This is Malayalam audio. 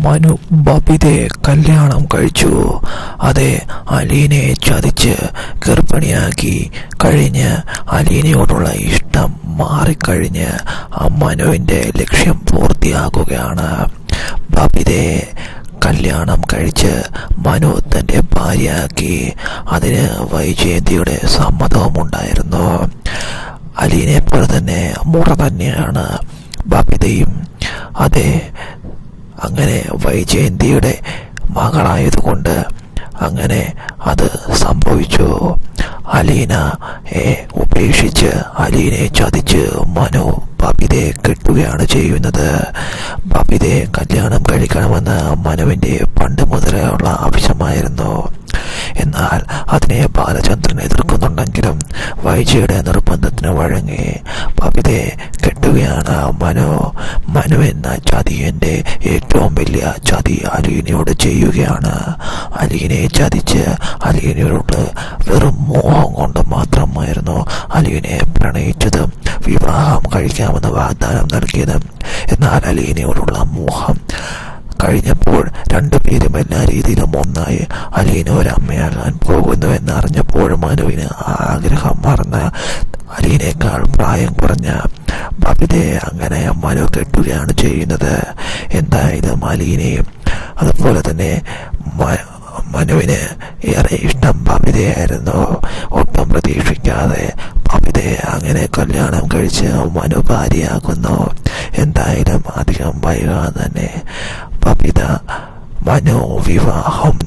മനു ബബിതയെ കല്യാണം കഴിച്ചു. അതെ, അലീനയെ ചതിച്ച് ഗർഭിണിയാക്കി കഴിഞ്ഞ് അലീനയോടുള്ള ഇഷ്ടം മാറിക്കഴിഞ്ഞ് മനുവിൻ്റെ ലക്ഷ്യം പൂർത്തിയാക്കുകയാണ്. ബബിതയെ കല്യാണം കഴിച്ച് മനു തൻ്റെ ഭാര്യയാക്കി. അതിന് വൈജയന്തിയുടെ സമ്മതവുമുണ്ടായിരുന്നു. അലീനയെ പോലെ തന്നെ മുറ തന്നെയാണ് ബബിതയും. അതെ, അങ്ങനെ വൈജയന്തിയുടെ മകളായതുകൊണ്ട് അങ്ങനെ അത് സംഭവിച്ചു. അലീനയെ ഉപേക്ഷിച്ച് അലീനയെ ചതിച്ച് മനു ബബിതയെ കെട്ടുകയാണ് ചെയ്യുന്നത്. ബബിതയെ കല്യാണം കഴിക്കണമെന്ന് മനുവിൻ്റെ പണ്ട് മുതലുള്ള ആവശ്യമായിരുന്നു. എന്നാൽ അതിനെ ബാലചന്ദ്രൻ എതിർക്കുന്നുണ്ടെങ്കിലും വൈജയുടെ നിർബന്ധത്തിന് വഴങ്ങി ബബിതയെ കെട്ടുകയാണ് മനു എന്ന ചതിയൻ്റെ ഏറ്റവും വലിയ ചതി അലീനയോട് ചെയ്യുകയാണ്. അലീനയെ ചതിച്ച് അലീനയോട് വെറും മോഹം കൊണ്ട് മാത്രമായിരുന്നു അലീനയെ പ്രണയിച്ചതും വിവാഹം കഴിക്കാമെന്ന് വാഗ്ദാനം നൽകിയതും. എന്നാൽ അലീനയോടുള്ള മോഹം കഴിഞ്ഞപ്പോൾ രണ്ടുപേരും എല്ലാ രീതിയിലും ഒന്നായി. അലീന ഒരമ്മയാകാൻ പോകുന്നു എന്നറിഞ്ഞപ്പോൾ മനുവിന് ആഗ്രഹം മറന്ന് അലീനേക്കാൾ പ്രായം കുറഞ്ഞ ബബിതയെ അങ്ങനെ മനു കെട്ടുകയാണ് ചെയ്യുന്നത്. എന്തായാലും അലീനയും അതുപോലെ തന്നെ മനുവിന് ഏറെ ഇഷ്ടം ബബിതയായിരുന്നു. ഒട്ടും പ്രതീക്ഷിക്കാതെ ബബിതയെ അങ്ങനെ കല്യാണം കഴിച്ച് മനു ഭാര്യയാകുന്നു. എന്തായാലും അധികം വൈകാതെ തന്നെ ബബിത മനു വിവാഹം